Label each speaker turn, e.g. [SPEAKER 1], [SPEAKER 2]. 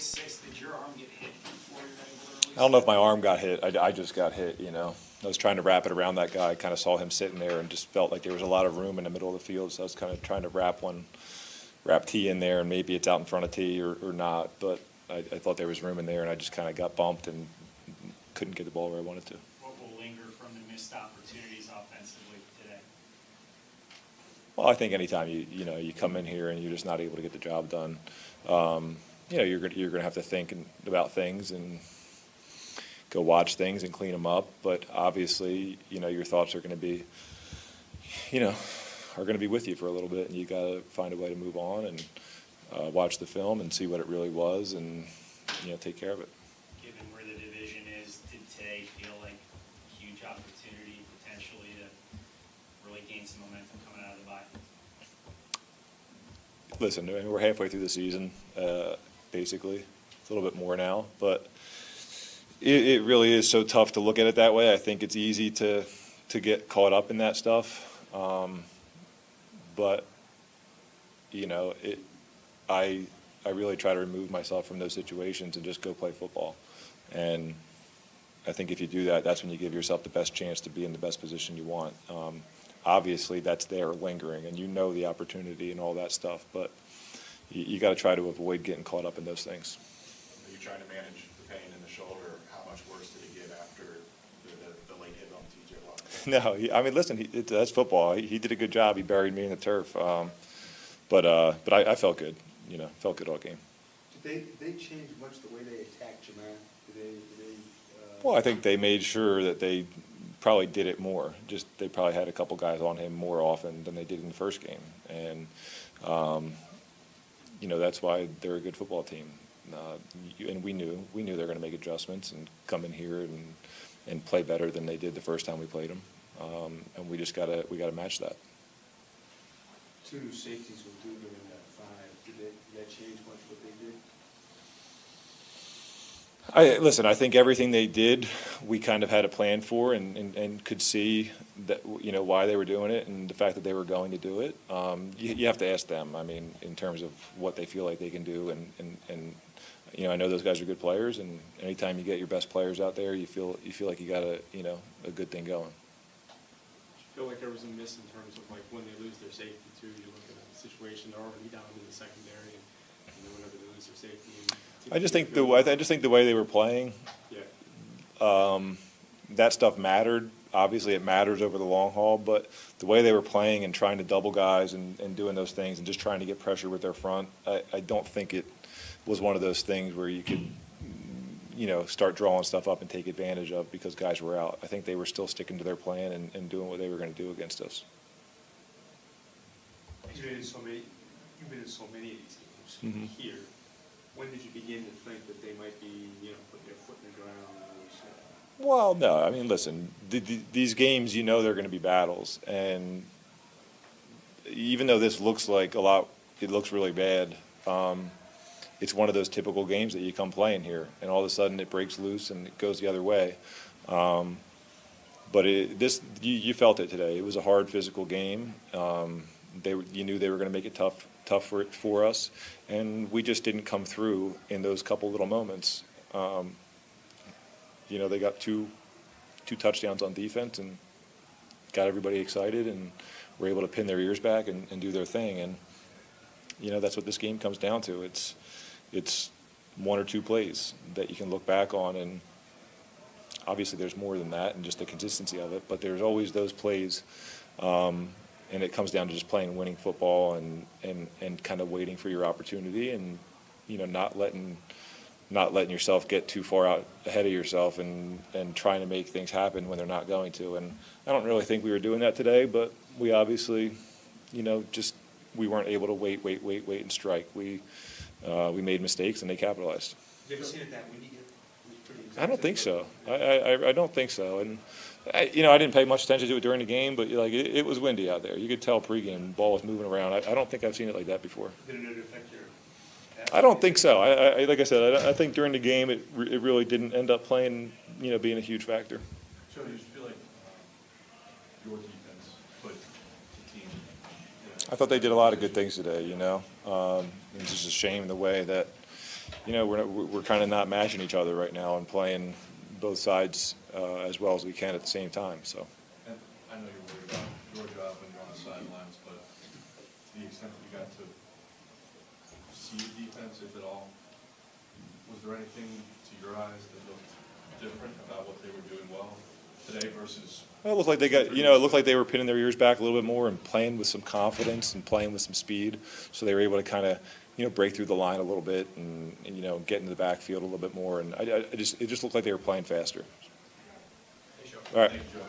[SPEAKER 1] 6, did your arm get hit before you were able to release?
[SPEAKER 2] I don't know if my arm got hit. I just got hit, you know. I was trying to wrap it around that guy. I kind of saw him sitting there and just felt like there was a lot of room in the middle of the field. So I was kind of trying to wrap T in there, and maybe it's out in front of T or not. But I thought there was room in there, and I just kind of got bumped and couldn't get the ball where I wanted to.
[SPEAKER 1] What will linger from the missed opportunities offensively today?
[SPEAKER 2] Well, I think anytime you come in here and you're just not able to get the job done, you're going to have to think about things and go watch things and clean them up. But obviously, your thoughts are going to be, with you for a little bit, and you got to find a way to move on and watch the film and see what it really was, and take care of it.
[SPEAKER 1] Given where the division is, did today feel like a huge opportunity potentially to really gain some momentum coming out of the bye?
[SPEAKER 2] Listen, I mean, we're halfway through the season, basically. It's a little bit more now, but it really is so tough to look at it that way. I think it's easy to get caught up in that stuff, but I really try to remove myself from those situations and just go play football. And I think if you do that, that's when you give yourself the best chance to be in the best position you want. Obviously, that's there lingering, and the opportunity and all that stuff, but you got to try to avoid getting caught up in those things.
[SPEAKER 3] Are you trying to manage the pain in the shoulder? How much worse did it get after the late hit on T.J. Watt?
[SPEAKER 2] No, I mean, listen, that's football. He did a good job. He buried me in the turf. But I felt good, felt good all game.
[SPEAKER 4] Did they change much the way they attacked Jamar?
[SPEAKER 2] Well, I think they made sure that they probably did it more. Just they probably had a couple guys on him more often than they did in the first game. And, that's why they're a good football team. And we knew they were going to make adjustments and come in here and play better than they did the first time we played them. And we just gotta match that.
[SPEAKER 4] Two new safeties will do during that 5. Did that change much what they did?
[SPEAKER 2] Listen, I think everything they did, we kind of had a plan for and could see that, why they were doing it and the fact that they were going to do it. You have to ask them, I mean, in terms of what they feel like they can do. And I know those guys are good players, and anytime you get your best players out there, you feel like you got a good thing going.
[SPEAKER 5] Feel like there was a miss in terms of like when they lose their safety too. You look at a situation they're already down in the secondary, and then whenever they lose their safety.
[SPEAKER 2] I just think the way they were playing, that stuff mattered. Obviously, it matters over the long haul, but the way they were playing and trying to double guys and doing those things and just trying to get pressure with their front, I don't think it was one of those things where you could start drawing stuff up and take advantage of because guys were out. I think they were still sticking to their plan and doing what they were going to do against us.
[SPEAKER 5] You've been in so many of these games here. When did you begin to think that they might be, putting their foot in the ground?
[SPEAKER 2] Well, no. I mean, listen, these games, they're going to be battles. And even though this looks like a lot, it looks really bad, it's one of those typical games that you come playing here, and all of a sudden it breaks loose and it goes the other way. But you felt it today. It was a hard physical game. You knew they were going to make it tough for us, and we just didn't come through in those couple little moments. They got two touchdowns on defense and got everybody excited, and were able to pin their ears back and do their thing. And that's what this game comes down to. It's one or two plays that you can look back on, and obviously there's more than that and just the consistency of it, but there's always those plays, and it comes down to just playing winning football and kind of waiting for your opportunity and not letting yourself get too far out ahead of yourself and trying to make things happen when they're not going to. And I don't really think we were doing that today, but we obviously we weren't able to wait and strike. We made mistakes and they capitalized.
[SPEAKER 4] Have you ever seen it that windy?
[SPEAKER 2] I don't think so. I don't think so. And I didn't pay much attention to it during the game, but it was windy out there. You could tell pregame the ball was moving around. I don't think I've seen it like that before.
[SPEAKER 4] Did it affect your?
[SPEAKER 2] I don't think so. Like I said, I think during the game it really didn't end up playing, being a huge factor.
[SPEAKER 3] So you feel like your defense put the team?
[SPEAKER 2] I thought they did a lot of good things today. It's just a shame the way that you know, we're kind of not matching each other right now and playing both sides as well as we can at the same time, so.
[SPEAKER 6] And I know you're worried about your job when you're on the sidelines, but to the extent that you got to see the defense, if at all, was there anything to your eyes that looked different about what they were doing well today versus?
[SPEAKER 2] Well, it looked like they got, you know, it looked like they were pinning their ears back a little bit more and playing with some confidence and playing with some speed. So they were able to kind of, you know, break through the line a little bit and you know, get into the backfield a little bit more. And it just looked like they were playing faster. All right.
[SPEAKER 6] Thank you, Joe.